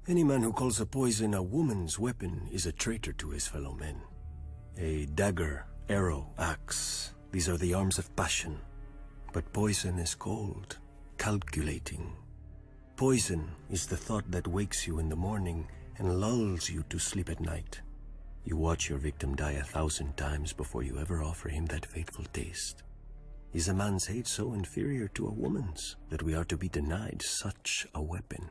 Any man who calls a poison a woman's weapon is a traitor to his fellow men. A dagger, arrow, axe, these are the arms of passion. But poison is cold, calculating. Poison is the thought that wakes you in the morning and lulls you to sleep at night. You watch your victim die 1,000 times before you ever offer him that fateful taste. Is a man's hate so inferior to a woman's that we are to be denied such a weapon?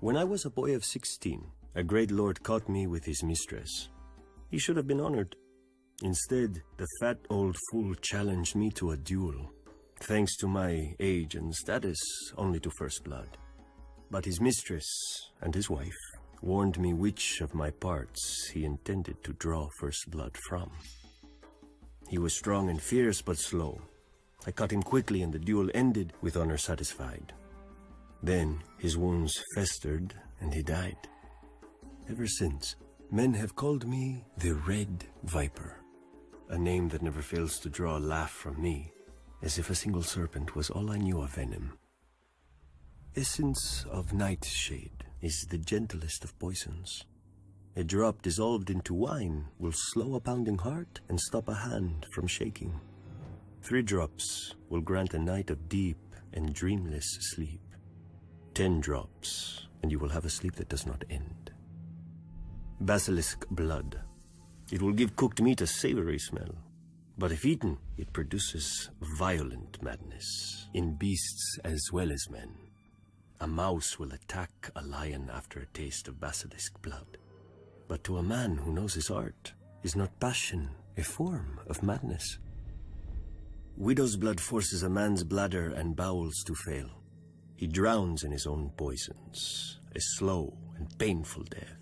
When I was a boy of 16, a great lord caught me with his mistress. He should have been honored. Instead, the fat old fool challenged me to a duel, thanks to my age and status, only to first blood. But his mistress and his wife warned me which of my parts he intended to draw first blood from. He was strong and fierce, but slow. I cut him quickly, and the duel ended with honor satisfied. Then his wounds festered, and he died. Ever since, men have called me the Red Viper, a name that never fails to draw a laugh from me, as if a single serpent was all I knew of venom. Essence of nightshade is the gentlest of poisons. A drop dissolved into wine will slow a pounding heart and stop a hand from shaking. 3 drops will grant a night of deep and dreamless sleep. 10 drops, and you will have a sleep that does not end. Basilisk blood. It will give cooked meat a savory smell, but if eaten, it produces violent madness in beasts as well as men. A mouse will attack a lion after a taste of basilisk blood. But to a man who knows his art, is not passion a form of madness? Widow's blood forces a man's bladder and bowels to fail. He drowns in his own poisons, a slow and painful death.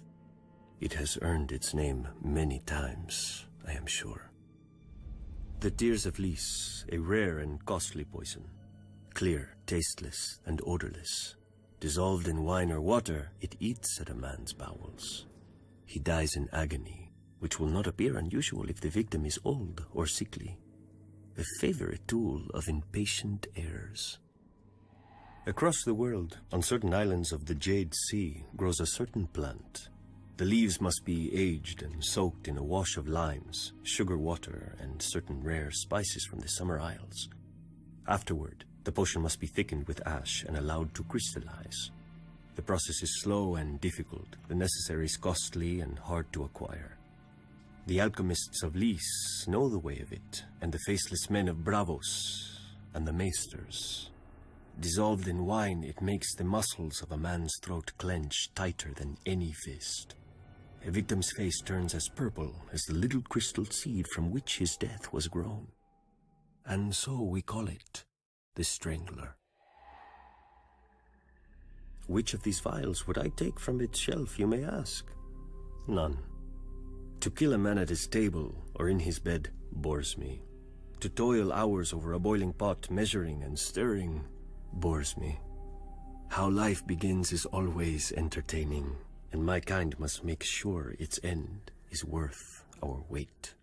It has earned its name many times, I am sure. The tears of Lys, a rare and costly poison. Clear, tasteless, and odorless. Dissolved in wine or water, it eats at a man's bowels. He dies in agony, which will not appear unusual if the victim is old or sickly. A favorite tool of impatient heirs. Across the world, on certain islands of the Jade Sea, grows a certain plant. The leaves must be aged and soaked in a wash of limes, sugar water, and certain rare spices from the summer isles. Afterward, the potion must be thickened with ash and allowed to crystallize. The process is slow and difficult, the necessaries costly and hard to acquire. The alchemists of Lys know the way of it, and the faceless men of Bravos and the maesters. Dissolved in wine, it makes the muscles of a man's throat clench tighter than any fist. A victim's face turns as purple as the little crystal seed from which his death was grown. And so we call it the Strangler. Which of these vials would I take from its shelf, you may ask? None. To kill a man at his table or in his bed bores me. To toil hours over a boiling pot, measuring and stirring, bores me. How life begins is always entertaining, and my kind must make sure its end is worth our wait.